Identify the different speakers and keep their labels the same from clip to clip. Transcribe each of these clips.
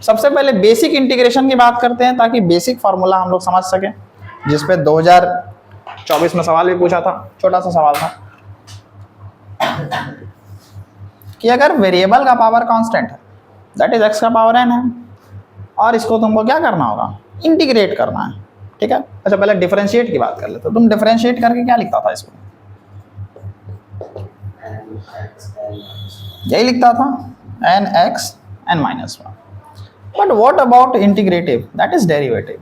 Speaker 1: सबसे पहले basic integration की बात करते हैं ताकि बेसिक फार्मूला हम लोग समझ सकें, जिसपे 2024 में सवाल भी पूछा था, छोटा सा सवाल था कि अगर वेरिएबल का पावर कांस्टेंट है, दैट इज x का पावर n है, और इसको तुमको क्या करना होगा, इंटीग्रेट करना है, ठीक है। अच्छा पहले डिफरेंशिएट की बात कर लेते, तुम डिफरेंशिएट करके क्या लिखता था इसको, यही लिखता था nx n-1। But what about integrative, that is derivative,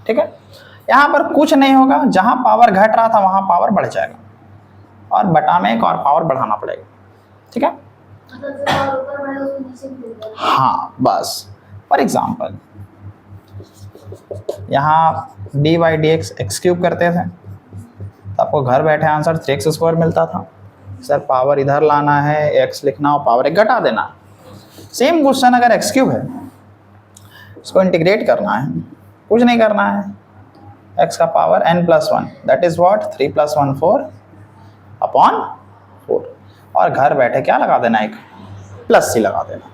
Speaker 1: ठीक है। यहां पर कुछ नहीं होगा, जहां पावर घट रहा था वहां पावर बढ़ जाएगा, और बटा में एक और पावर बढ़ाना पड़ेगा, ठीक है। हाँ बस, फॉर एग्जाम्पल यहाँ dy dx एक्स क्यूब करते थे तो आपको घर बैठे आंसर 3x² मिलता था। सर पावर इधर लाना है, x लिखना हो, पावर एक घटा देना। सेम क्वेश्चन अगर x क्यूब है, इसको इंटीग्रेट करना है, कुछ नहीं करना है, x का power n+1 that is what 3 + 1 4 upon 4, और घर बैठे क्या लगा देना, एक +c लगा देना,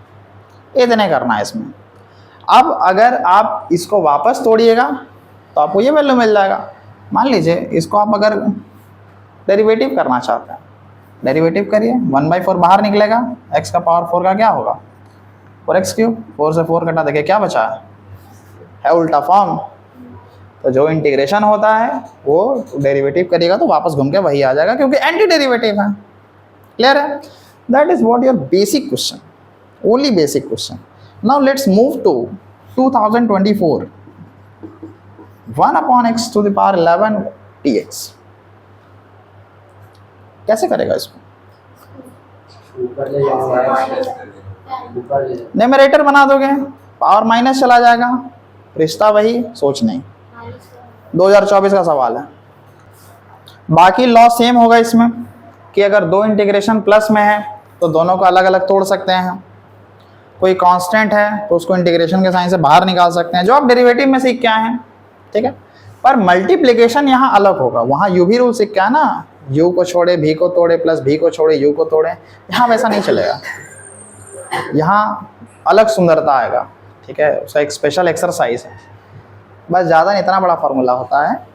Speaker 1: इतने करना है इसमें। अब अगर आप इसको वापस तोड़िएगा तो आपको ये वैल्यू मिल जाएगा। मान लीजिए इसको आप अगर डेरिवेटिव करना चाहते हैं, डेरिवेटिव करिए, 1/4 बाहर निकलेगा, x का पावर 4 का क्या होगा 4x³, 4 से 4 कटा, देखिए क्या बचा है उल्टा फॉर्म। तो जो इंटीग्रेशन होता है वो डेरिवेटिव करिएगा तो वापस घूम के वही आ जाएगा, क्योंकि एंटी डेरिवेटिव है। क्लियर है? That is what your basic question, only basic question. Now let's move to 2024 1/x⁴ dx। कैसे करेगा इसको, न्यूमरेटर बना दोगे, पावर माइनस चला जाएगा, रिश्ता वही, सोच नहीं। 2024 का सवाल है। बाकी लॉ सेम होगा इसमें कि अगर दो इंटीग्रेशन प्लस में है तो दोनों को अलग अलग तोड़ सकते हैं, कोई कांस्टेंट है तो उसको इंटीग्रेशन के साइन से बाहर निकाल सकते हैं, जो आप डेरिवेटिव में सीख के आए हैं, ठीक है। पर मल्टीप्लिकेशन यहाँ अलग होगा, वहाँ यू भी रूल सीख के आए ना, u को छोड़े v को तोड़े, प्लस v को छोड़े u को तोड़े, यहाँ वैसा नहीं चलेगा, यहाँ अलग सुंदरता आएगा, ठीक है। उसका एक स्पेशल एक्सरसाइज है, बस ज़्यादा नहीं, इतना बड़ा फार्मूला होता है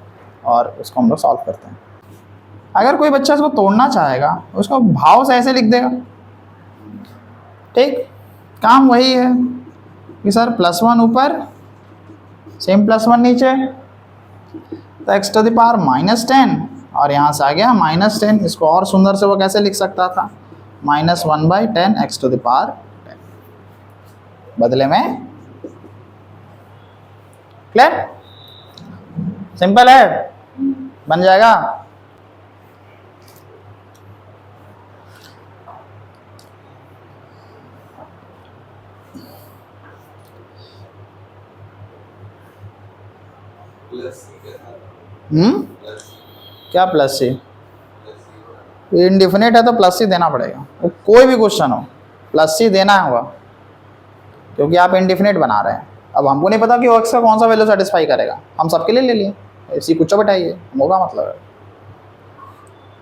Speaker 1: और उसको हम लोग सॉल्व करते हैं। अगर कोई बच्चा इसको तोड़ना चाहेगा उसको भाव से ऐसे लिख देगा, ठीक। काम वही है कि सर +1 ऊपर, सेम +1 नीचे, तो x⁻⁻10 और यहाँ से आ गया -10। इसको और सुंदर से वो कैसे लिख सकता था, -1/10 x⁻10 बदले में। क्लियर? सिंपल है, बन जाएगा। क्या +c? इंडिफिनिट है तो +c देना पड़ेगा, कोई भी क्वेश्चन हो +c देना होगा, क्योंकि आप इंडिफिनिट बना रहे हैं। अब हमको नहीं पता कि x का कौन सा वैल्यू सेटिस्फाई करेगा, हम सबके लिए ले लिए, c कुछ बैठाइए, होगा मतलब है।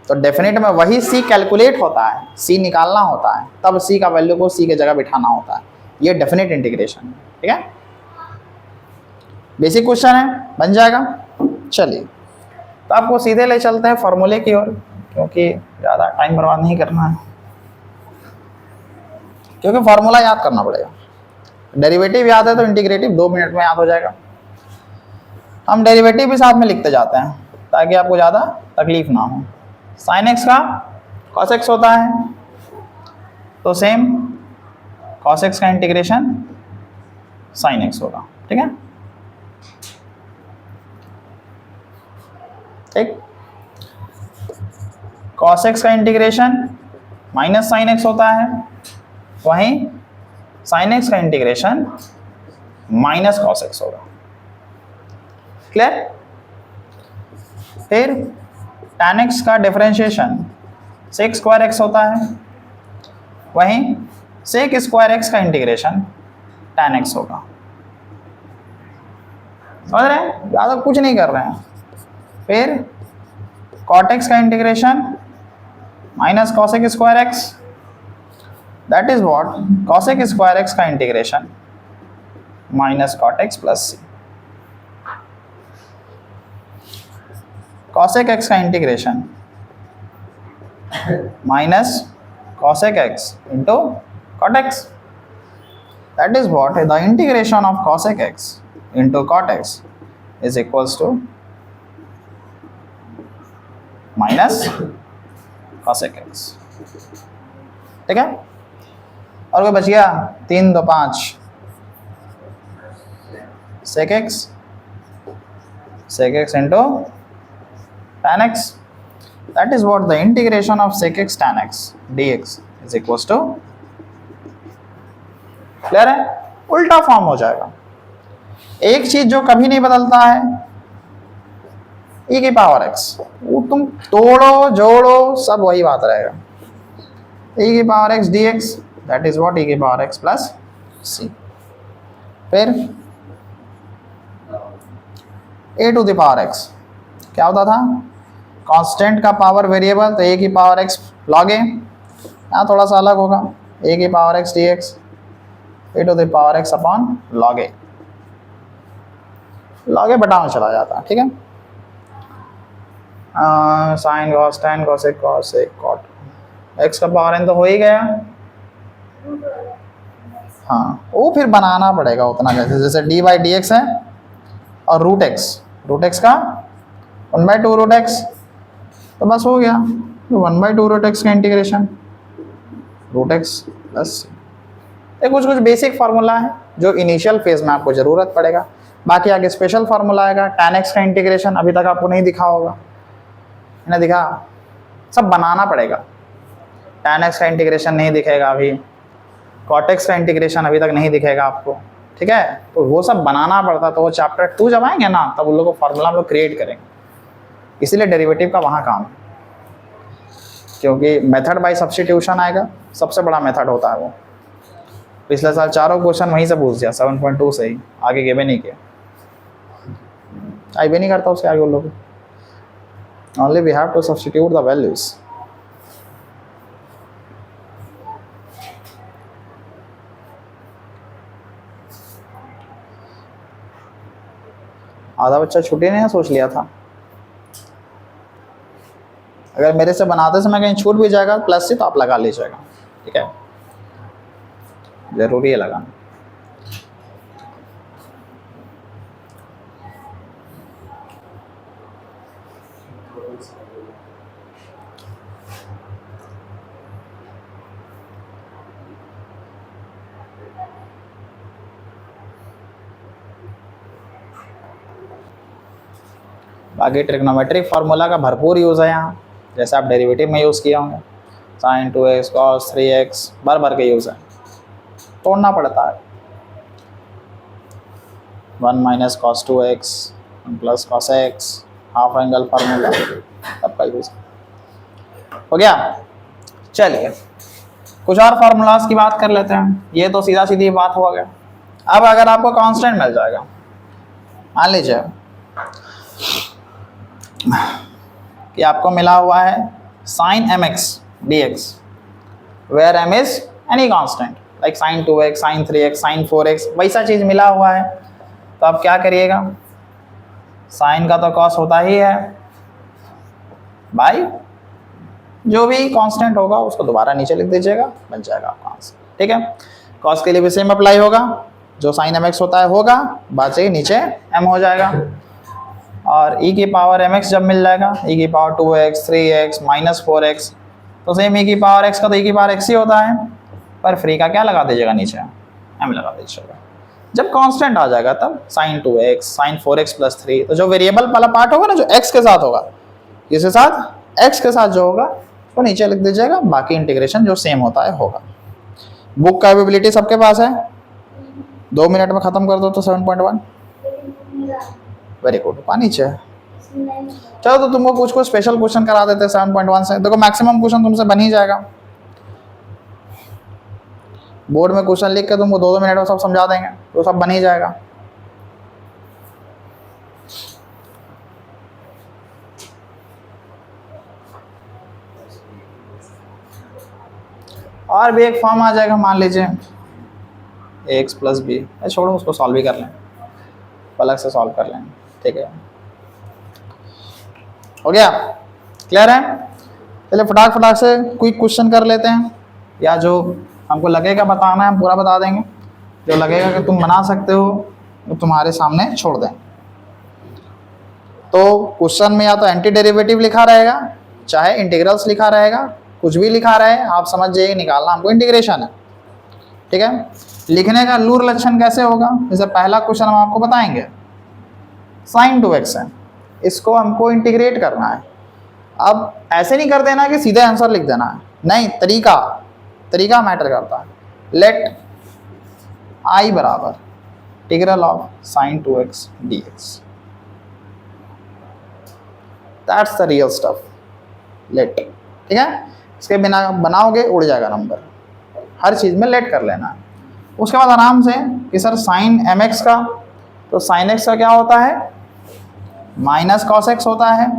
Speaker 1: तो डेफिनेट में वही c कैलकुलेट होता है, c निकालना होता है, तब c का वैल्यू को c की जगह बिठाना होता है, ये डेफिनेट इंटीग्रेशन है, ठीक है। बेसिक क्वेश्चन है, बन जाएगा। चलिए तो आपको सीधे ले चलते हैं फॉर्मूले की ओर, क्योंकि ज़्यादा टाइम बर्बाद नहीं करना है, क्योंकि फार्मूला याद करना पड़ेगा। डेरिवेटिव याद है तो इंटीग्रेटिव 2 मिनट में याद हो जाएगा। हम डेरिवेटिव भी साथ में लिखते जाते हैं ताकि आपको ज़्यादा तकलीफ ना हो। sin x का cos x होता है, तो सेम cos x का इंटीग्रेशन sin x होगा, ठीक है। ठीक, cos x का इंटीग्रेशन -sin x होता है, वहीं sin x का इंटीग्रेशन -cos x होगा। क्लियर? फिर tan x का डिफरेंशिएशन sec² x होता है, वहीं sec² x का इंटीग्रेशन tan x होगा। समझ रहे हैं? ज़्यादा कुछ नहीं कर रहे हैं। फिर cot x का integration -cosec² x, that is what cosec square x का integration minus cot x plus C. cosec x का integration minus cosec x into cot x। That is what the integration of cosec x into cot x is equals to minus cosec x। ठीक है, और कोई बच गया? 3 2 5 sec x into tan x। that is what the integration of sec x tan x dx is equals to, clear है? उल्टा form हो जाएगा। एक चीज जो कभी नहीं बदलता है e की पावर x, वो तुम तोड़ो जोड़ो सब वही बात रहेगा। e की power x dx that is what e की पावर x plus c। फिर a to the power x क्या होता था? कांस्टेंट का पावर वेरिएबल, तो a की पावर x log a, यहाँ थोड़ा सा अलग होगा, a की power x dx a to the power x upon log a। log a बटा में चला जाता है। ठीक है, sine cos tan cosec cot x का पावर n तो हो ही गया। हाँ, वो फिर बनाना पड़ेगा उतना, जैसे डी बाई डी एक्स है और रूट एक्स का 1/2 रूट एक्स, तो बस हो गया 1/2 रूट एक्स का इंटीग्रेशन रूट एक्स प्लस। ये कुछ बेसिक फार्मूला है जो इनिशियल फेज में आपको ज़रूरत पड़ेगा। बाकी आगे स्पेशल फार्मूला आएगा। tan x का इंटीग्रेशन अभी तक आपको नहीं दिखा होगा, है ना? दिखा, सब बनाना पड़ेगा। tan x का इंटीग्रेशन नहीं दिखेगा अभी, cot x का इंटीग्रेशन अभी तक नहीं दिखेगा आपको। ठीक है, तो वो सब बनाना पड़ता, तो वो चैप्टर 2 जब आएंगे ना, तब उन लोगों को फार्मूला हम लोग क्रिएट करेंगे। इसीलिए डेरिवेटिव का वहाँ काम, क्योंकि मेथड बाय सब्स्टिट्यूशन आएगा, सबसे बड़ा मेथड होता है वो। पिछले साल चारों क्वेश्चन वहीं से पूछ दिया 7.2 से ही, आगे गिवे नहीं किया, आई भी नहीं करता उसके आगे उन लोग। Only we have to substitute the values. आधा बच्चा छुट्टी नहीं सोच लिया था। अगर मेरे से बनाते समय कहीं छूट भी जाएगा प्लस से, तो आप लगा लीजिएगा। ठीक है, जरूरी है लगाना। बाकी ट्रिग्नोमेट्रिक फार्मूला का भरपूर यूज़ है यहाँ, जैसे आप डेरिवेटिव में यूज़ किया होंगे, sin 2x cos 3x भर के यूज़ है, तोड़ना पड़ता है। 1 minus cos 2x plus cos x, half angle formula, सबका यूज़ हो गया। चलिए कुछ और फार्मूलाज की बात कर लेते हैं। ये तो सीधा सीधी बात हो गया। अब अगर आपको कांस्टेंट मिल जाएगा, मान लीजिए कि आपको मिला हुआ है sin mx dx where m is any constant like sin 2x sin 3x sin 4x, वैसा चीज मिला हुआ है। तो आप क्या करिएगा, sin का तो cos होता ही है भाई, जो भी कांस्टेंट होगा उसको दोबारा नीचे लिख दीजिएगा, बन जाएगा आपका आंसर। ठीक है, cos के लिए भी सेम अप्लाई होगा, जो sin mx होता है होगा, बाद से नीचे m हो जाएगा। और e की पावर mx जब मिल जाएगा, e की power 2x 3x minus 4x, तो सेम e की पावर x का तो e की पावर x ही होता है, पर फ्री का क्या लगा दीजिएगा नीचे, m लगा दीजिएगा। जब कांस्टेंट आ जाएगा तब sin 2x sin 4x plus 3, तो जो वेरिएबल वाला पार्ट होगा ना, जो x के साथ होगा, इसके साथ x के साथ जो होगा तो नीचे लिख दीजिएगा, बाकी इंटीग्रेशन जो सेम होता है होगा। बुक का अवेलेबिलिटी सबके पास है, 2 मिनट में खत्म कर दो तो 7.1। वेरी गुड, पानी चाहिए। चलो तो तुमको कुछ स्पेशल क्वेश्चन करा देते हैं 7.1 से। देखो मैक्सिमम क्वेश्चन तुमसे बन ही जाएगा, बोर्ड में क्वेश्चन लिख के तुमको 2 मिनट में सब समझा देंगे, तो सब बन ही जाएगा। और भी एक फॉर्म आ जाएगा, मान लीजिए ax प्लस बी, छोड़ो उसको सॉल्व भी कर लें, अलग से सॉल्व कर लेंगे, ठीक है। हो गया, क्लियर है। चलिए फटाक से क्विक क्वेश्चन कर लेते हैं, या जो हमको लगेगा बताना है हम पूरा बता देंगे, जो लगेगा कि तुम बना सकते हो वो तुम्हारे सामने छोड़ दें। तो क्वेश्चन में या तो एंटी डेरिवेटिव लिखा रहेगा, चाहे इंटीग्रल्स लिखा रहेगा, कुछ भी लिखा रहे आप समझ जाइए, निकालना हमको इंटीग्रेशन है, ठीक है। लिखने का लूर लक्षण कैसे होगा, जैसे पहला क्वेश्चन हम आपको बताएंगे, sin 2x है, इसको हमको इंटीग्रेट करना है। अब ऐसे नहीं कर देना कि सीधे आंसर लिख देना है, नहीं, तरीका मैटर करता है। लेट I बराबर integral of sin 2x dx, that's the real stuff. Let, ठीक है, इसके बिना बनाओगे उड़ जाएगा नंबर, हर चीज़ में लेट कर लेना है। उसके बाद आराम से कि सर साइन mx का, तो साइन x का क्या होता है, माइनस कॉस x होता है,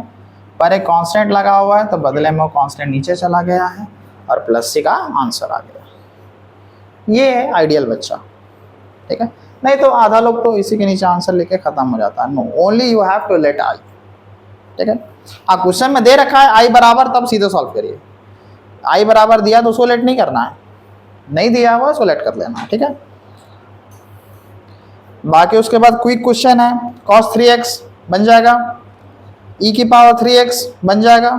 Speaker 1: पर एक कांस्टेंट लगा हुआ है तो बदले में वो कांस्टेंट नीचे चला गया है और प्लस सी का आंसर आ गया। ये है आइडियल बच्चा, ठीक है। नहीं तो आधा लोग तो इसी के नीचे आंसर लेके खत्म हो जाता है। No, only you have to let I, ठीक है। हाँ, क्वेश्चन में दे रखा है आई बराबर, तब सीधे सॉल्व करिए। आई बराबर दिया तो उसको लेट नहीं करना है, नहीं दिया हुआ उसको लेट कर लेना है, ठीक है। बाकी उसके बाद क्विक क्वेश्चन है, cos 3x बन जाएगा, e की पावर 3x बन जाएगा,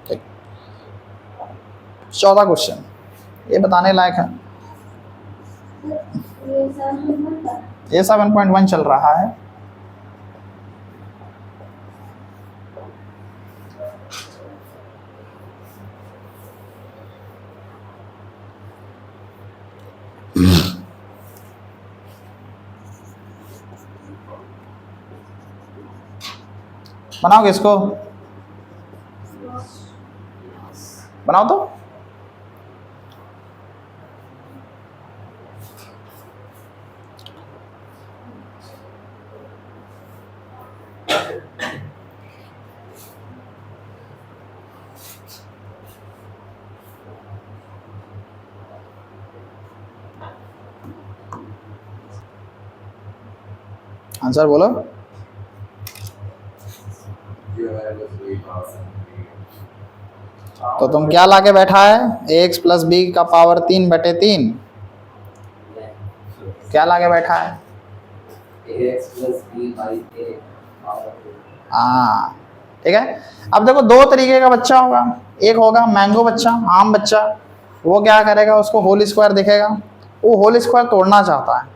Speaker 1: ठीक। 14 क्वेश्चन ये बताने लायक है। ये 7.1 चल रहा है। बनाओगे इसको, बनाओ तो। आंसर बोलो। तो तुम क्या लाके बैठा है, ax प्लस बी का पावर 3/3, क्या लाके बैठा है, ax plus b by a। हाँ, ठीक है। अब देखो दो तरीके का बच्चा होगा, एक होगा मैंगो बच्चा, आम बच्चा, वो क्या करेगा, उसको होल स्क्वायर दिखेगा, वो होल स्क्वायर तोड़ना चाहता है,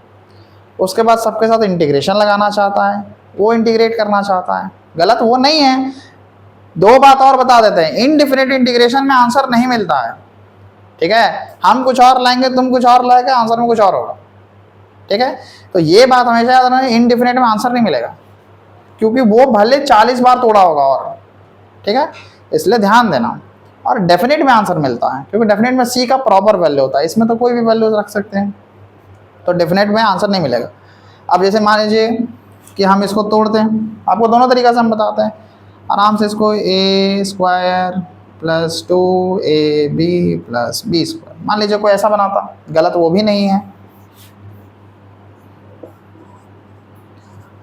Speaker 1: उसके बाद सबके साथ इंटीग्रेशन लगाना चाहता है, वो इंटीग्रेट करना चाहता है। गलत वो नहीं है। दो बात और बता देते हैं, इनडिफिनिट इंटीग्रेशन में आंसर नहीं मिलता है, ठीक है। हम कुछ और लाएंगे, तुम कुछ और लाएंगे, आंसर में कुछ और होगा, ठीक है। तो ये बात हमेशा याद रखना, इनडिफिनिट में आंसर नहीं मिलेगा, क्योंकि वो भले 40 बार तोड़ा होगा और, ठीक है, इसलिए ध्यान देना। और डेफिनेट में आंसर मिलता है, क्योंकि डेफिनेट में सी का प्रॉपर वैल्यू होता है, इसमें तो कोई भी वैल्यू रख सकते हैं, तो डेफिनेट में आंसर नहीं मिलेगा। अब जैसे मान लीजिए कि हम इसको तोड़ते हैं, आपको दोनों तरीक़ा से हम बताते हैं आराम से। इसको a square plus 2ab plus b square, मान लीजिए कोई ऐसा बनाता, गलत वो भी नहीं है।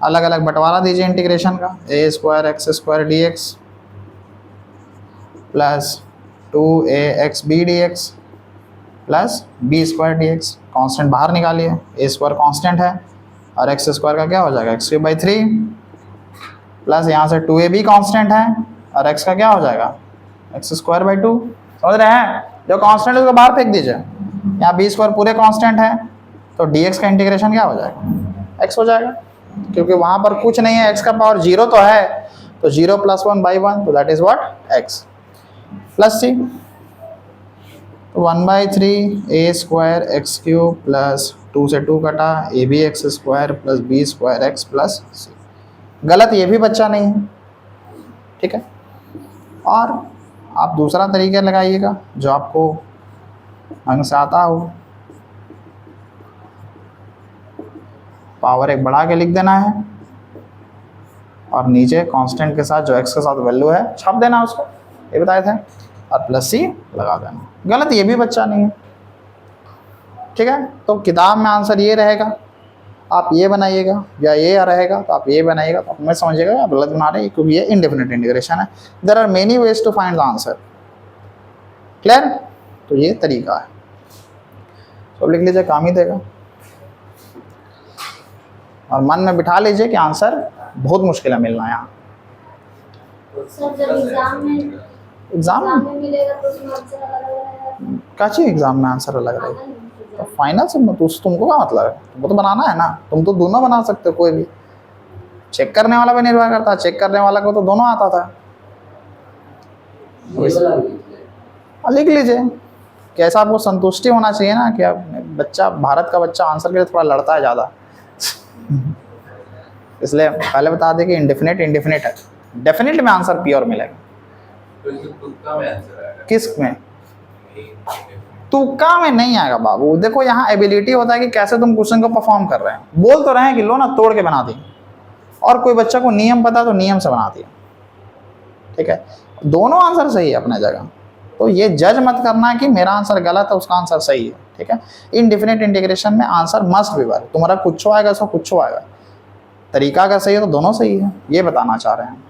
Speaker 1: अलग अलग बंटवारा दीजिए इंटीग्रेशन का, a square x square d x plus 2ax b dx plus b square d x. Constant बाहर निकालिए, a स्क्वायर कॉन्स्टेंट है और एक्स स्क्वायर का क्या हो जाएगा, x³ प्लस यहाँ से 2ab कांस्टेंट है और x का क्या हो जाएगा, x² बाई 2। समझ रहे हैं, जो कांस्टेंट है उसको बाहर फेंक दीजिए, यहाँ b² पूरे कांस्टेंट है, तो dx का इंटीग्रेशन क्या हो जाएगा, x हो जाएगा, क्योंकि वहाँ पर कुछ नहीं है, x का पावर 0 तो है, तो 0 + 1 / 1, तो that is what, x plus c। तो 1/3 a² x³ प्लस 2 से 2 कटा abx² plus b² x plus c। गलत ये भी बच्चा नहीं है, ठीक है। और आप दूसरा तरीका लगाइएगा जो आपको अंग से आता हो, पावर 1 बढ़ा के लिख देना है और नीचे कांस्टेंट के साथ जो x के साथ वैल्यू है छाप देना उसको, ये बताए थे। और प्लस सी लगा देना। गलत ये भी बच्चा नहीं है, ठीक है। तो किताब में आंसर ये रहेगा, आप ये बनाइएगा, या ये रहेगा तो आप ये बनाइएगा, तो आप मैं समझिएगा आप गलत बना रहे हैं क्योंकि ये इंडेफिनिट इंटीग्रेशन है। There are many ways to find the answer. Clear? तो ये तरीका है, तो लिख लीजिए, काम ही देगा। और मन में बिठा लीजिए कि आंसर बहुत मुश्किल है मिलना यहाँ।
Speaker 2: सर जब एग्जाम में मिलेगा तो उसमें आंसर अलग रहेगा।
Speaker 1: क्या चीज एग्जाम में आंसर अलग रहेगा? तो फाइनल से तुमको क्या मतलब है? तुमको तो बनाना है ना, तुम तो दोनों बना सकते हो, कोई भी। चेक करने वाला पे निर्भर करता है, चेक करने वाला को तो दोनों आता था। लिख लीजिए, कैसा आपको संतुष्टि होना चाहिए ना कि आप बच्चा, भारत का बच्चा आंसर के लिए थोड़ा लड़ता है ज़्यादा। इसलिए पहले बता दें कि इंडेफिनिट इंडेफिनिट है, डेफिनेट में आंसर प्योर मिलेगा।
Speaker 3: तो इसमें तुक्का में आंसर आएगा।
Speaker 1: किस में? तुक्का में नहीं आएगा बाबू। देखो यहाँ एबिलिटी होता है कि कैसे तुम क्वेश्चन को परफॉर्म कर रहे हैं। बोल तो रहे हैं कि लो ना तोड़ के बना दी, और कोई बच्चा को नियम पता तो नियम से बना दिया, ठीक है। दोनों आंसर सही है अपने जगह, तो ये जज मत करना कि मेरा आंसर गलत है उसका आंसर सही है, ठीक है। इनडिफिनिट इंटीग्रेशन में आंसर मस्ट बी वर्क, तुम्हारा कुछ आएगा सो कुछ आएगा, तरीका अगर सही है तो दोनों सही है, ये बताना चाह रहे हैं।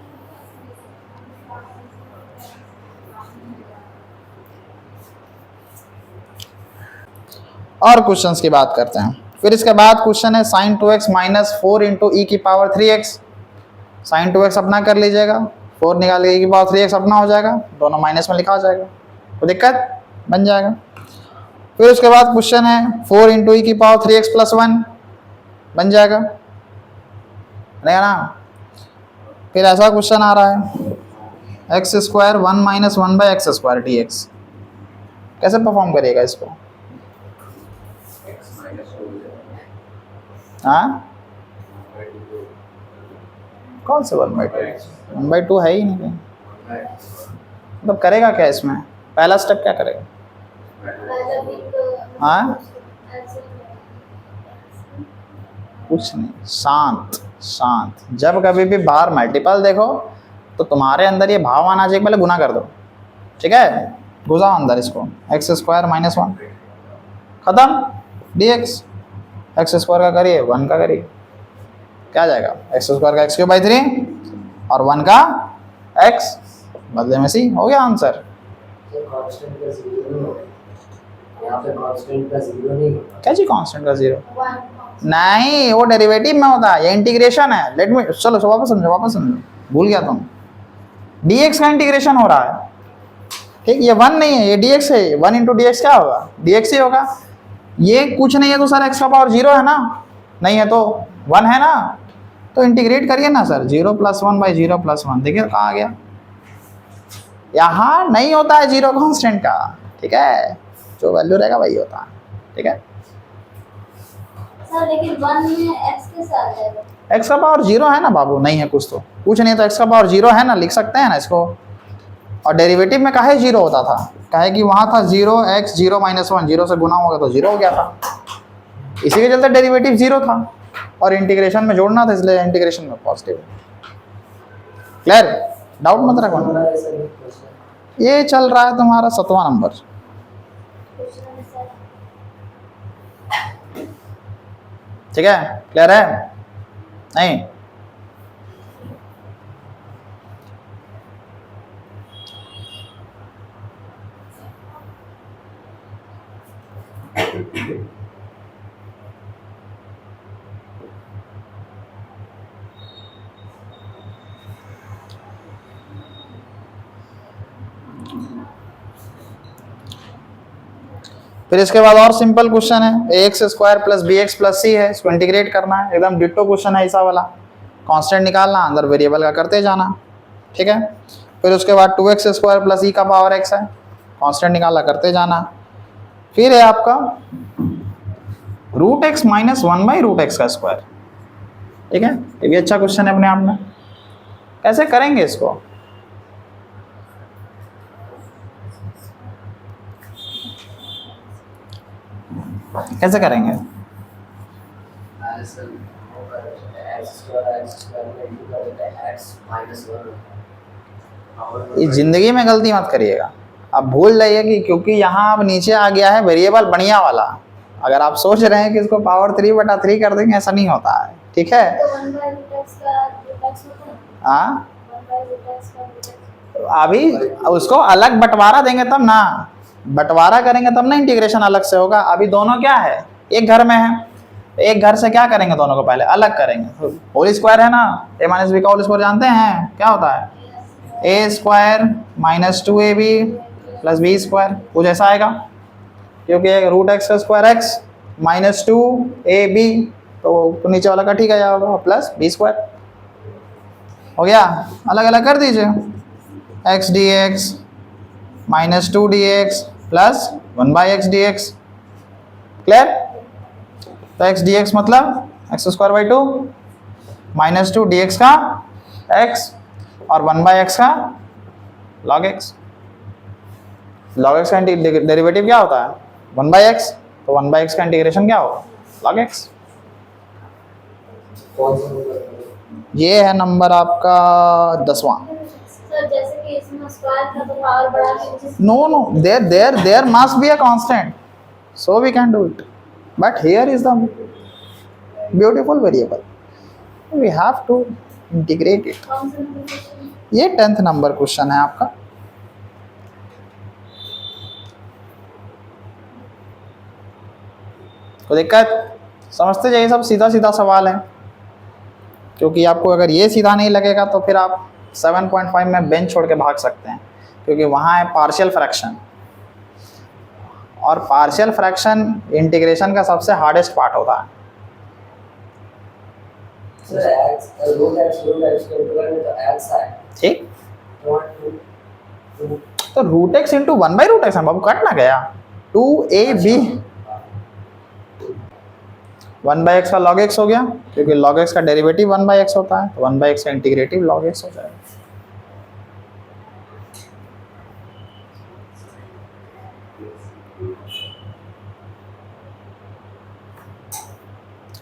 Speaker 1: और क्वेश्चंस की बात करते हैं। फिर इसके बाद क्वेश्चन है sin 2x माइनस 4 इंटू ई की पावर 3x। sin 2x अपना कर लीजिएगा, 4 निकालिए, ई की पावर 3x अपना हो जाएगा, दोनों माइनस में लिखा जाएगा, कोई दिक्कत बन जाएगा। फिर उसके बाद क्वेश्चन है 4 इंटू ई की पावर 3x प्लस 1 बन जाएगा, रहेगा ना। फिर ऐसा क्वेश्चन आ रहा है x square 1 minus 1 by x square d x, कैसे परफॉर्म करिएगा इसको? हाँ, कौन से 1/2? 1/2 है ही नहीं कहीं। मतलब करेगा क्या इसमें? पहला स्टेप क्या करेगा? हाँ, कुछ नहीं, शांत शांत। जब कभी भी बाहर मल्टीपल देखो तो तुम्हारे अंदर ये भाव आना चाहिए, पहले गुना कर दो, ठीक है। घुसाओ अंदर इसको, एक्स स्क्वायर माइनस 1 खत्म, डी एक्स। एक्स स्क्वायर का करिए 1 का करिए, क्या आ जाएगा? एक्स स्क्वायर का एक्स क्यूब बाई 3 और 1 का एक्स, बदले में सी, हो गया आंसर। क्या जी कांस्टेंट का 0? नहीं, वो डेरिवेटिव में होता है, ये इंटीग्रेशन है। लेट मी, चलो वापस समझो, भूल गया तुम। dx का इंटीग्रेशन हो रहा है, ठीक। ये 1 नहीं है, ये dx है। 1 इंटू डी एक्स क्या होगा? dx ही होगा। ये कुछ नहीं है तो सर एक्स का पावर 0 है ना, नहीं है तो 1 है ना, तो इंटीग्रेट करिए ना सर। 0 + 1 बाई 0 + 1, देखिए कहाँ आ गया। यहाँ नहीं होता है 0 कांस्टेंट का, ठीक है, जो वैल्यू रहेगा वही होता है, ठीक है।
Speaker 2: सर लेकिन 1 में x के साथ है,
Speaker 1: एक्स का पावर 0 है ना बाबू, नहीं है कुछ तो, कुछ नहीं तो एक्स का पावर 0 है ना, लिख सकते हैं ना इसको। और डेरिवेटिव में काहे 0 होता था? काहे कि वहाँ था 0x 0 माइनस 1, 0 से गुना होगा तो 0 हो गया था, इसी के चलते डेरिवेटिव 0 था, और इंटीग्रेशन में जोड़ना था इसलिए इंटीग्रेशन में पॉजिटिव। क्लियर? डाउट मत रखो। ये चल रहा है तुम्हारा 7वां नंबर, ठीक है। क्लियर है? नहीं? फिर इसके बाद और सिंपल क्वेश्चन है, x square plus B x plus C है, इसको इंटीग्रेट करना है, एकदम डिट्टो क्वेश्चन है ऐसा वाला। कांस्टेंट निकालना, अंदर वेरिएबल का करते जाना, ठीक है। फिर उसके बाद 2x स्क्वायर प्लस ई का पावर x है, कांस्टेंट निकाला करते जाना। फिर है आपका √x माइनस 1 बाई √x का स्क्वायर, ठीक है। ये भी अच्छा क्वेश्चन है अपने आप में। कैसे करेंगे इसको? कैसे करेंगे? ये जिंदगी में गलती मत करिएगा, अब भूल जाइए कि क्योंकि यहाँ अब नीचे आ गया है वेरिएबल बढ़िया वाला, अगर आप सोच रहे हैं कि इसको पावर 3/3 कर देंगे, ऐसा नहीं होता है, ठीक है।
Speaker 2: तो 1/√x का रूट होता है,
Speaker 1: हाँ
Speaker 2: 1/√x का रूट x।
Speaker 1: अभी उसको अलग बंटवारा देंगे तब ना, बंटवारा करेंगे तब ना इंटीग्रेशन अलग से होगा। अभी दोनों क्या है, एक घर में है, एक घर से क्या करेंगे, दोनों को पहले अलग करेंगे। होल स्क्वायर है ना, a माइनस बी का होल स्क्वायर जानते हैं क्या होता है, a square minus 2ab plus b square, कुछ ऐसा आएगा, क्योंकि रूट एक्स का स्क्वायर एक्स माइनस 2ab, तो नीचे वाला कट ही गया होगा, प्लस बी स्क्वायर हो गया। अलग अलग कर दीजिए, x dx minus 2 dx plus 1/x dx, clear. तो x dx मतलब x square by 2 minus 2 dx का x और 1/x का log x। log x का डेरिवेटिव क्या होता है, 1/x, तो 1/x का इंटीग्रेशन क्या होगा, log x। ये है नंबर आपका 10वां।
Speaker 2: सर जैसे कि इसमें स्क्वायर था तो पावर बढ़ा के
Speaker 1: No, there must be a constant, so we can do it. But here is the beautiful variable. We have to integrate it.
Speaker 2: कौन सा नंबर क्वेश्चन?
Speaker 1: ये 10th नंबर क्वेश्चन है आपका। तो दिक्कत समझते जाइए, सब सीधा सीधा सवाल है, क्योंकि आपको अगर ये सीधा नहीं लगेगा तो फिर आप 7.5 में बेंच छोड़ के भाग सकते हैं, क्योंकि वहाँ है पार्शियल फ्रैक्शन, और पार्शियल फ्रैक्शन इंटीग्रेशन का सबसे हार्डेस्ट पार्ट होता है। ठीक, तो रूट एक्स इंटू 1/√x बाबू, कट ना गया, 2ab 1/x का log x हो गया, क्योंकि log x का डेरिवेटिव 1/x होता है, तो 1/x का इंटीग्रेटिव log x हो जाएगा।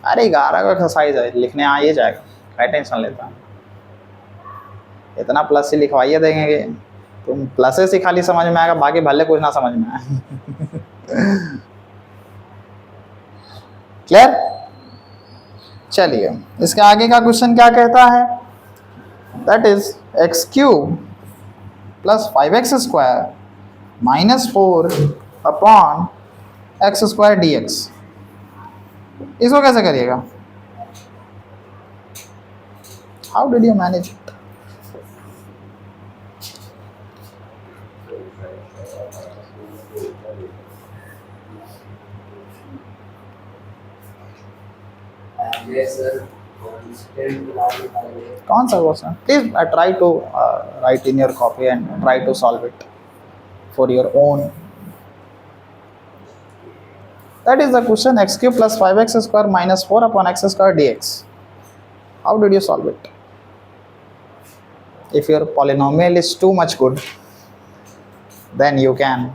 Speaker 1: अरे 11 का एक्सरसाइज है, लिखने आ ही जाएगा, क्या टेंशन लेता है, इतना प्लस से लिखवाइए देंगे, तुम प्लस से खाली समझ में आएगा, बाकी भले कुछ ना समझ में आए। क्लियर। चलिए इसके आगे का क्वेश्चन क्या कहता है, that is x³ plus 5x square minus 4 upon x square dx। इसको कैसे करिएगा, how did you manage it. कौन सा question, please try to write in your copy and try to solve it for your own. That is the question, x³ plus 5x square minus 4 upon x square dx. How did you solve it? If your polynomial is too much good, then you can.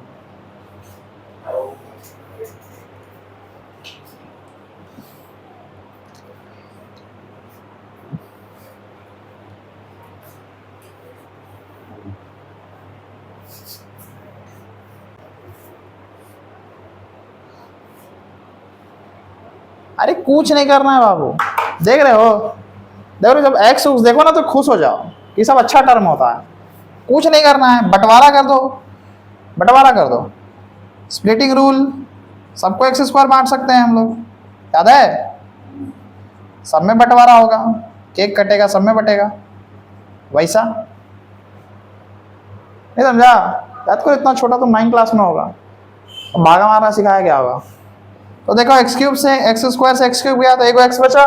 Speaker 1: अरे कुछ नहीं करना है बाबू, देख रहे हो, देखो जब एक्स देखो ना तो खुश हो जाओ, ये सब अच्छा टर्म होता है। कुछ नहीं करना है, बंटवारा कर दो, बंटवारा कर दो, स्प्लिटिंग रूल, सबको एक्स स्क्वायर बांट सकते हैं हम लोग, याद है, सब में बंटवारा होगा, केक कटेगा सब में बटेगा, वैसा नहीं समझा, याद करो, इतना छोटा तुम 9 क्लास में होगा, भागा मारना सिखाया गया होगा। तो देखो x³ से x स्क्वायर से x³ गया तो एगो x बचा,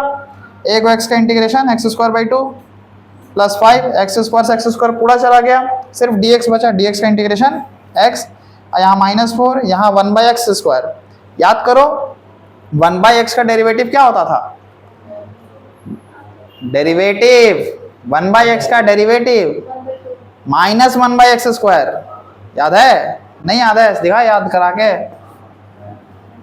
Speaker 1: एगो x का integration x square by 2 plus 5 x square से x स्क्वायर पूरा चला गया, सिर्फ dx बचा, dx का इंटीग्रेशन x, यहाँ -4, यहाँ 1/x स्क्वायर। याद करो 1/x का डेरिवेटिव क्या होता था, डेरिवेटिव 1/x का डेरिवेटिव माइनस 1/x स्क्वायर, याद है, नहीं याद है, दिखा याद करा के,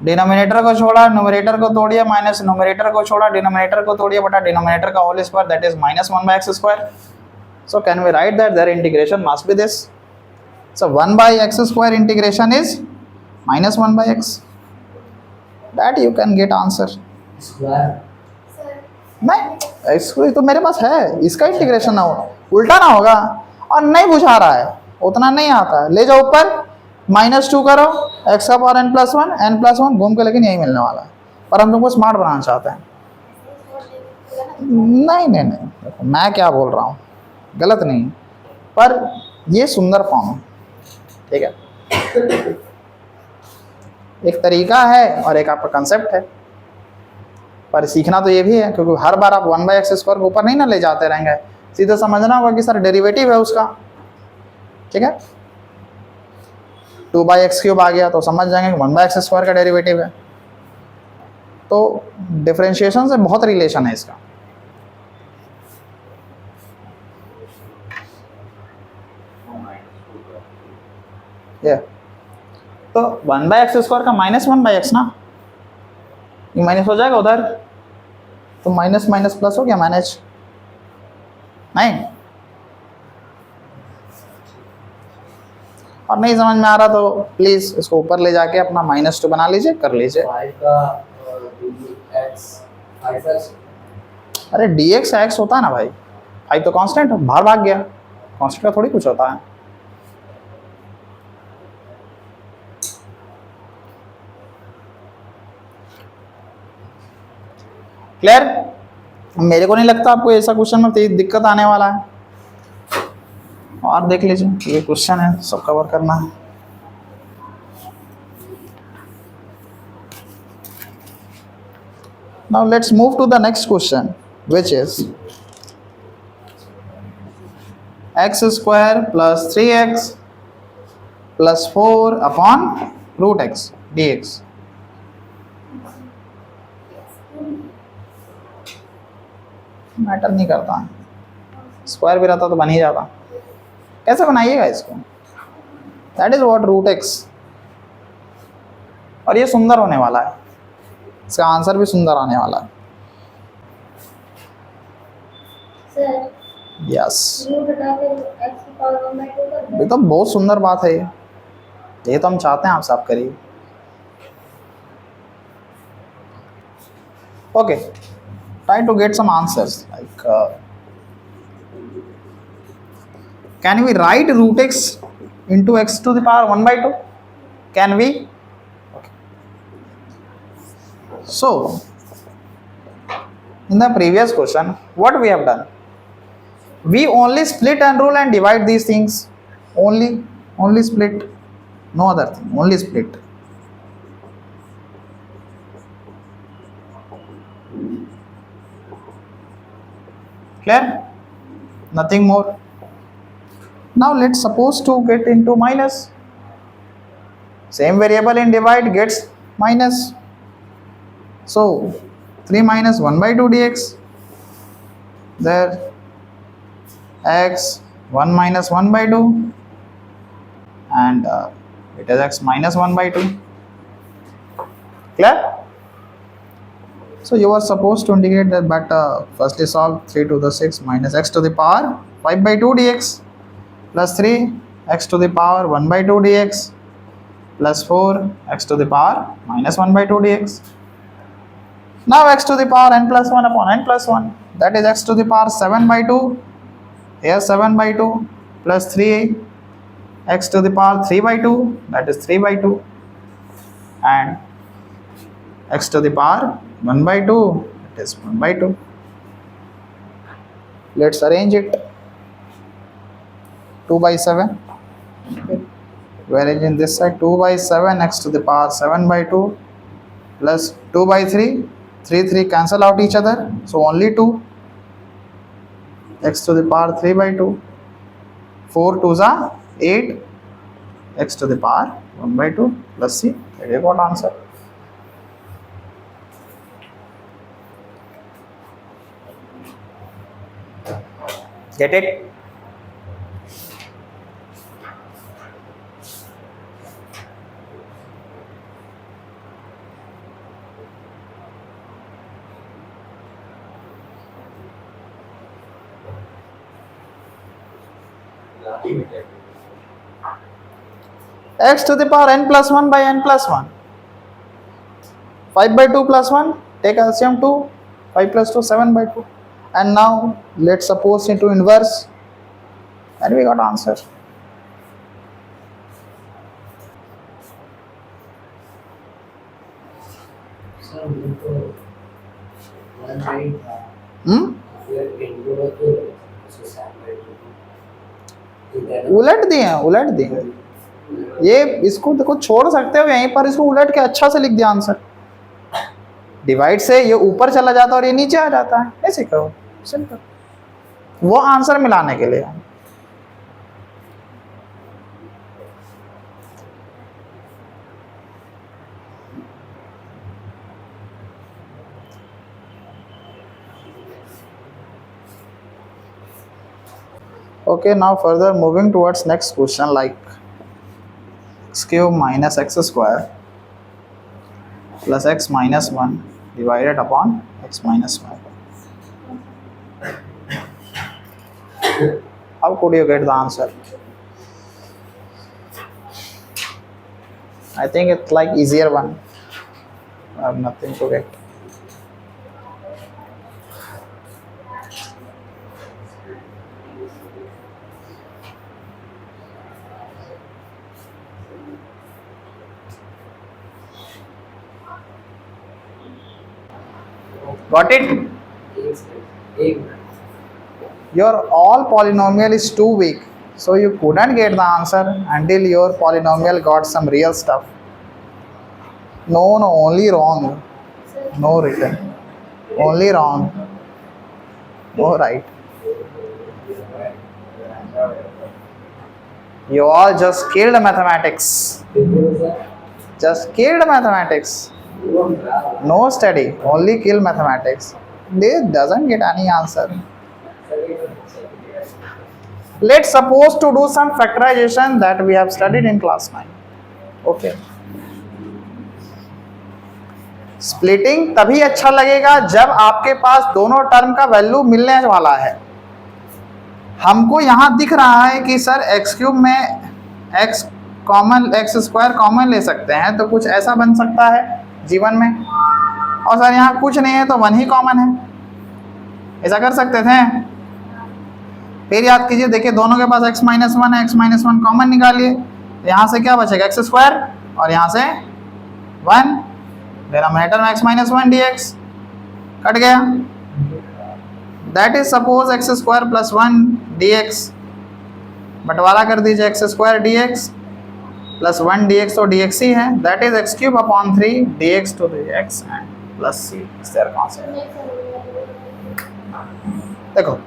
Speaker 1: डिनोमिनेटर को छोड़ा, न्यूमरेटर को तोड़िए, माइनस न्यूमरेटर को छोड़ा, डिनोमिनेटर को तोड़िए, बटा डिनोमिनेटर का whole square, that is -1/x square. So can we write that there integration must be this, So 1 by x square integration is minus 1 by x. That you can get answer.
Speaker 4: Square
Speaker 1: नहीं, इसको तो मेरे पास है, इसका integration ना हो, उल्टा ना होगा। और नहीं बुझा रहा है, उतना नहीं आता है, ले जाओ ऊपर, -2 करो, x का पावर n+1, n+1 घूम के, लेकिन यही मिलने वाला है। पर हम तुमको स्मार्ट बनाना चाहते हैं। नहीं नहीं नहीं, देखो मैं क्या बोल रहा हूँ, गलत नहीं, पर ये सुंदर फॉर्म है, ठीक है। एक तरीका है और एक आपका कंसेप्ट है, पर सीखना तो ये भी है, क्योंकि हर बार आप 1 बाई एक्स स्क्वायर को ऊपर नहीं ना ले जाते रहेंगे, सीधे समझना होगा कि सर डेरिवेटिव है उसका, ठीक है। 2 बाई एक्स क्यूब आ गया तो समझ जाएंगे कि 1 बाई एक्स स्क्वायर का डेरिवेटिव है। तो डिफरेंशिएशन से बहुत रिलेशन है इसका। ये तो 1 बाई एक्स स्क्वायर का -1 बाई एक्स ना, ये माइनस हो जाएगा उधर, तो माइनस माइनस प्लस हो गया, मैनेज नहीं। और नहीं समझ में आ रहा तो प्लीज इसको ऊपर ले जाके अपना -2 बना लीजिए, कर लीजिए।
Speaker 4: 5 का dx 5x
Speaker 1: अरे dx x होता है ना भाई, 5 तो कांस्टेंट बाहर भाग गया, कांस्टेंट का थोड़ी कुछ होता है। क्लियर? मेरे को नहीं लगता आपको ऐसा क्वेश्चन में दिक्कत आने वाला है। और देख लीजिए, ये क्वेश्चन है, सब कवर करना है। Now let's move to the next question, which is x square plus 3x plus 4 upon root x dx। Matter नहीं करता है, स्क्वायर भी रहता तो बन ही जाता। कैसे बनाइएगा इसको? That is what root x. और ये सुंदर होने वाला है, इसका आंसर भी सुंदर आने वाला है।
Speaker 2: सर
Speaker 1: यस,
Speaker 2: रूट हटा के x की पावर 1/2 कर
Speaker 1: ये
Speaker 2: दो।
Speaker 1: तो बहुत सुंदर बात है, ये तो हम चाहते हैं आप सब करिए। Okay, try to get some answers like can we write root x into x to the power 1/2? Can we? Okay. So in the previous question what we have done, we only split and rule and divide these things, only split, no other thing, only split. Clear? Nothing more. Now let's suppose to get into minus. Same variable in divide gets minus. So 3 minus 1/2 dx. There x 1 minus 1/2 and it is x minus 1/2. Clear? So you are supposed to integrate that, but firstly solve 3 to the 6 minus x to the power 5/2 dx plus 3 x to the power 1/2 dx plus 4 x to the power minus 1/2 dx. Now x to the power n+1 upon n+1, that is x to the power 7/2, here 7/2 plus 3 x to the power 3/2, that is 3/2, and x to the power 1/2, it is 1/2. Let's arrange it. 2/7. We arrange in this side 2/7 x to the power 7/2 plus 2/3. 3 cancel out each other, so only 2 x to the power 3/2. 4 2s are 8 x to the power 1/2 plus c. We got answer. Get it? x to the power n plus 1 by n plus 1. 5 by 2 plus 1, take LCM 2, 5 plus 2, 7 by 2. And now let's suppose into inverse, and we got answer.
Speaker 4: Sir मुझे तो one side था फिर indoor तो
Speaker 1: उलट दिए ये, इसको देखो छोड़ सकते हो यहीं पर, इसको उलट के अच्छा से लिख दिया आंसर। डिवाइड से ये ऊपर चला जाता है और ये नीचे आ जाता है, ऐसे करो सिंपल, वो आंसर मिलाने के लिए। Okay, now further moving towards next question, like x cube minus x square plus x minus 1 divided upon x minus 5. How could you get the answer? I think it's like easier one. I have nothing to get. Got it? Your all polynomial is too weak, so you couldn't get the answer until your polynomial got some real stuff. No, only wrong. No written. Only wrong. No right. You all just killed mathematics. Just killed mathematics. No study, only kill mathematics. They doesn't get any answer. Let's suppose to do some factorization that we have studied in class 9. Okay. Splitting तभी अच्छा लगेगा जब आपके पास दोनों term का value मिलने वाला है। हमको यहाँ दिख रहा है कि सर एक्स क्यूब में x common, x square common ले सकते हैं, तो कुछ ऐसा बन सकता है जीवन में, और सर यहाँ कुछ नहीं है तो 1 ही कॉमन है, ऐसा कर सकते थे। फिर याद कीजिए, देखिए दोनों के पास x माइनस 1 है, x माइनस 1 कॉमन निकालिए, यहाँ से क्या बचेगा एक्स स्क्वायर और यहाँ से 1, डिनोमिनेटर में x माइनस 1 dx कट गया। That is suppose x square plus 1 dx, बंटवारा कर दीजिए x square dx plus 1 dx तो dx ही है, that is x cube upon 3 dx to the x and plus c is there constant. देखो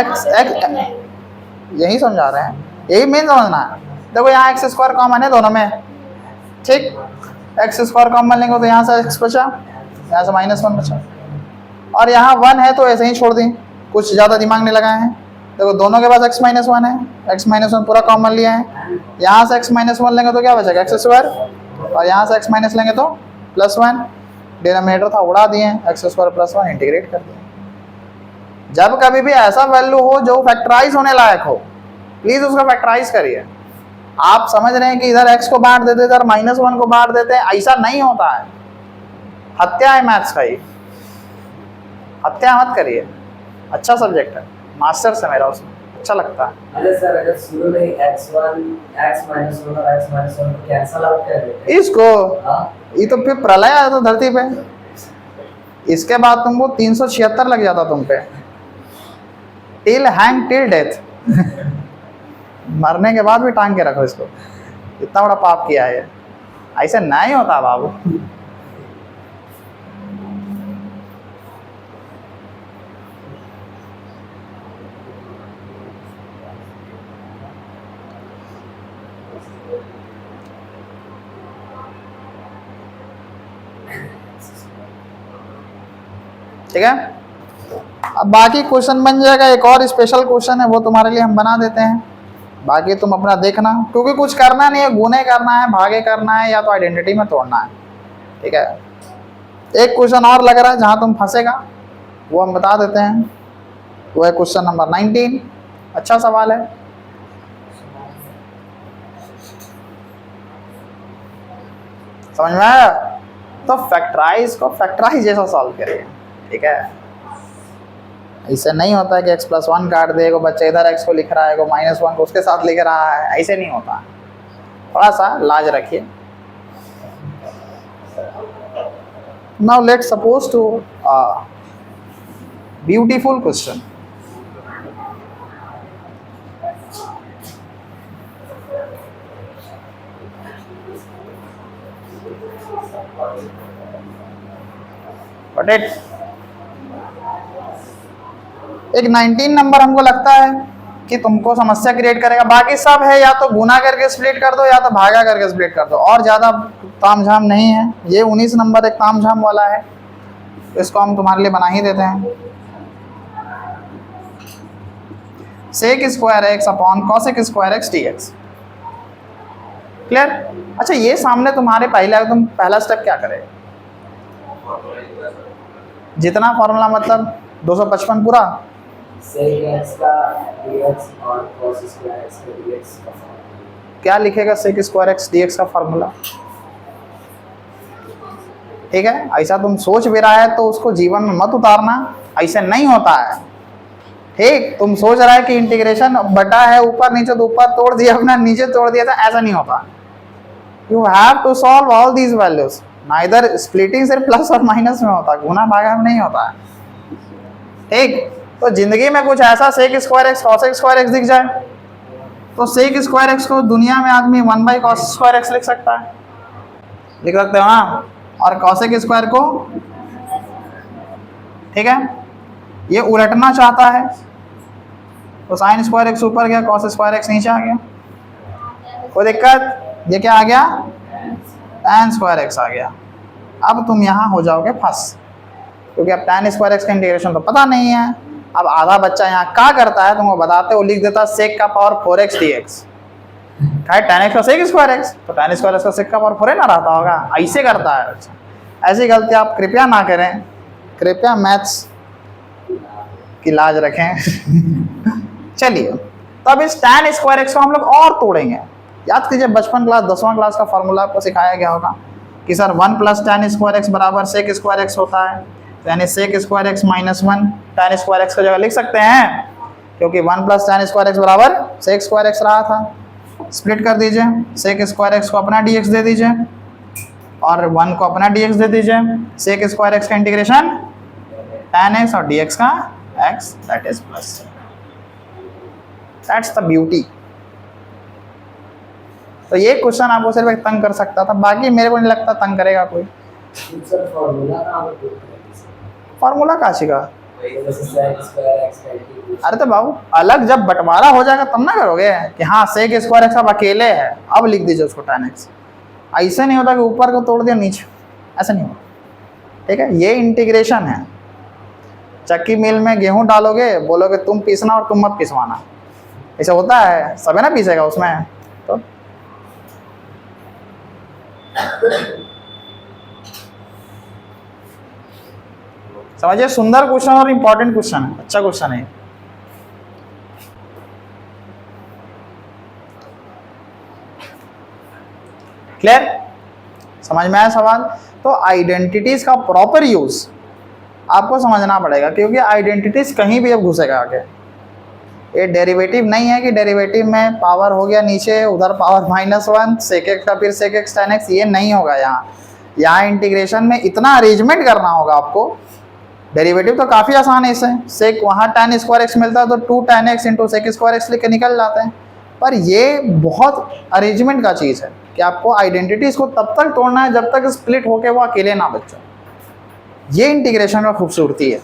Speaker 1: x यही समझा रहे हैं, यही मेन समझना है। देखो यहाँ एक्स स्क्वायर कॉमन है दोनों में, ठीक, एक्स स्क्वायर कॉमन लेंगे तो यहाँ से x बचा, यहाँ से -1 बचा, और यहाँ 1 है तो ऐसे ही छोड़ दी, कुछ ज़्यादा दिमाग नहीं लगाए हैं। देखो दोनों के पास x माइनस 1 है, x माइनस 1 पूरा कॉमन लिया है, यहाँ से x माइनस 1 लेंगे तो क्या बचेगा एक्स स्क्वायर, और यहाँ से x माइनस लेंगे तो +1, डिनोमिनेटर था उड़ा दिए, एक्स स्क्वायर प्लस 1 इंटीग्रेट कर दिए। जब कभी भी ऐसा वैल्यू हो जो फैक्टराइज होने लायक हो, प्लीज उसका फैक्टराइज करिए। आप समझ रहे हैं कि इधर x को बांट देते इधर -1 को बांट देते हैं, ऐसा नहीं होता है, हत्या है मैथ्स का, ये हत्या मत करिए। अच्छा सब्जेक्ट है, मास्टर से मेरा उसमें अच्छा लगता है।
Speaker 4: अरे सर अगर शुरू में x1 x माइनस 1 और x माइनस 1 को कैंसिल आउट कर देते
Speaker 1: इसको,
Speaker 4: हाँ
Speaker 1: ये तो फिर प्रलय आया तो धरती पे, इसके बाद तुमको 376 लग जाता तुम पे, टिल हैंग टिल डेथ मरने के बाद भी टांग के रखो इसको, इतना बड़ा पाप किया है, ऐसे नहीं होता बाबू। ठीक है, अब बाकी क्वेश्चन बन जाएगा, एक और स्पेशल क्वेश्चन है वो तुम्हारे लिए हम बना देते हैं, बाकी तुम अपना देखना, क्योंकि कुछ करना नहीं है, गुने करना है, भागे करना है, या तो आइडेंटिटी में तोड़ना है। ठीक है, एक क्वेश्चन और लग रहा है जहाँ तुम फंसेगा वो हम बता देते हैं, वो है क्वेश्चन नंबर 19। अच्छा सवाल है। समझ में आया? तो फैक्टराइज को फैक्टराइज जैसा सॉल्व करेंगे, ठीक है। ऐसे नहीं होता है कि x+1 काट दे, को बच्चा इधर x को लिख रहा है, को -1 को उसके साथ लिख रहा है, ऐसे नहीं होता। थोड़ा सा लाज रखिए। Now let's suppose to beautiful question. Got it? एक 19 नंबर हमको लगता है कि तुमको समस्या क्रिएट करेगा, बाकी सब है या तो गुना करके स्प्लिट कर दो या तो भागा करके स्प्लिट कर दो, और ज़्यादा तामझाम नहीं है। ये 19 नंबर एक तामझाम वाला है, इसको हम तुम्हारे लिए बना ही देते हैं। Sec square x upon cosec square x dx। Clear? अच्छा, ये सामने तुम्हारे पहले, तुम पहला स्टेप क्या करेगा? जितना फॉर्मूला मतलब 255 पूरा
Speaker 4: sec x का dx और cos स्क्वायर x का dx का फॉर्मूला।
Speaker 1: क्या लिखेगा? सेक स्क्वायर एक्स dx का फॉर्मूला, ठीक है। ऐसा तुम सोच भी रहा है तो उसको जीवन में मत उतारना, ऐसे नहीं होता है, ठीक। तुम सोच रहा है कि इंटीग्रेशन बटा है ऊपर नीचे, तो ऊपर तोड़ दिया अपना, नीचे तोड़ दिया था, ऐसा नहीं होता। You have to solve all these values. Neither splitting सिर्फ प्लस और माइनस में होता, गुना भागा में नहीं होता, ठीक। तो जिंदगी में कुछ ऐसा sec square x cosec square x दिख जाए तो सेक स्क्वायर एक्स को दुनिया में आदमी 1/cos स्क्वायर एक्स लिख सकता है, लिख सकते हो ना, और कॉसेक स्क्वायर को, ठीक है, ये उलटना चाहता है तो साइन स्क्वायर एक्स ऊपर गया, कॉस स्क्वायर एक्स नीचे आ गया, कोई दिक्कत? ये क्या आ गया? tan स्क्वायर एक्स आ गया। अब तुम यहाँ हो जाओगे फंस, क्योंकि अब tan स्क्वायर एक्स का इंटीग्रेशन तो पता नहीं है। अब आधा बच्चा यहाँ क्या करता है, तुमको बताते हो, लिख देता सेक का power 4x dx। tan x का सेक स्क्वायर एक्स, तो tan स्क्वायर एक्स का सेक का पावर 4 ना रहता होगा, ऐसे करता है बच्चा। ऐसी गलती आप कृपया ना करें, कृपया मैथ्स की लाज रखें। चलिए, तो अब इस tan स्क्वायर एक्स को हम लोग और तोड़ेंगे। याद कीजिए, बचपन क्लास 10वां क्लास का फॉर्मूला आपको सिखाया गया होगा कि सर 1 + tan स्क्वायर एक्स बराबर सेक स्क्वायर एक्स होता है, तो यानी sec square x -1 tan square x की जगह लिख सकते हैं, क्योंकि 1 + tan स्क्वायर एक्स बराबर सेक स्क्वायर एक्स रहा था। स्प्लिट कर दीजिए, सेक स्क्वायर एक्स को अपना dx दे दीजिए और 1 को अपना dx दे दीजिए। सेक स्क्वायर एक्स का इंटीग्रेशन tan x और dx का x, that is plus. That's the beauty. तो ये क्वेश्चन आपको सिर्फ एक तंग कर सकता था, बाकी मेरे को नहीं लगता तंग करेगा कोई।
Speaker 4: सर फॉर्मूला कहाँ पर पुट करेंगे?
Speaker 1: फॉर्मूला कहाँ सीखा?
Speaker 4: जैसे sec स्क्वायर x का इंटीग्रेशन।
Speaker 1: अरे तो बाबू, अलग जब बंटवारा हो जाएगा तब ना करोगे कि हाँ सेक स्क्वायर एक्स अब अकेले है, अब लिख दीजिए उसको tan x। ऐसे नहीं होता कि ऊपर को तोड़ दिया नीचे, ऐसा नहीं होता, ठीक है। ये इंटीग्रेशन है। चक्की मिल में गेहूं डालोगे, बोलोगे तुम पीसना और तुम मत पिसवाना, ऐसा होता है? सब है ना पीसेगा उसमें। तो समझिए, सुंदर क्वेश्चन और इंपॉर्टेंट क्वेश्चन है, अच्छा क्वेश्चन है। क्लियर? समझ में आया सवाल? तो आइडेंटिटीज का प्रॉपर यूज आपको समझना पड़ेगा, क्योंकि आइडेंटिटीज कहीं भी अब घुसेगा आगे। ये डेरिवेटिव नहीं है कि डेरिवेटिव में पावर हो गया नीचे, उधर पावर -1 सेक एक्स का फिर सेक एक्स tan x, ये नहीं होगा। यहाँ इंटीग्रेशन में इतना अरेंजमेंट करना होगा आपको। डेरिवेटिव तो काफ़ी आसान है, इससे सेक वहाँ tan स्क्वायर एक्स मिलता है तो 2 tan x × sec square x लिख के निकल जाते हैं। पर ये बहुत अरेंजमेंट का चीज़ है कि आपको आइडेंटिटीज़ को तब तक तोड़ना है जब तक स्प्लिट होके वो अकेले ना बच्चा। ये इंटीग्रेशन का खूबसूरती है,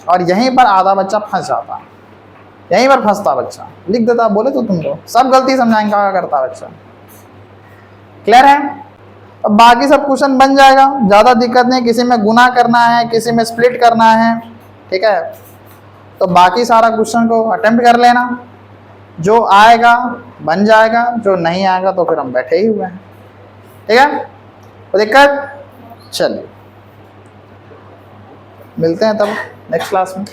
Speaker 1: और यहीं पर आधा बच्चा फंस जाता है, यहीं पर फंसता बच्चा। लिख देता, बोले तो तुमको सब गलती समझाएंगे क्या करता बच्चा। क्लियर है? अब बाकी सब क्वेश्चन बन जाएगा, ज़्यादा दिक्कत नहीं। किसी में गुना करना है, किसी में स्प्लिट करना है, ठीक है। तो बाकी सारा क्वेश्चन को अटेम्प्ट कर लेना, जो आएगा बन जाएगा, जो नहीं आएगा तो फिर हम बैठे ही हुए हैं, ठीक है। तो दिक्कत, चलिए मिलते हैं तब नेक्स्ट क्लास में।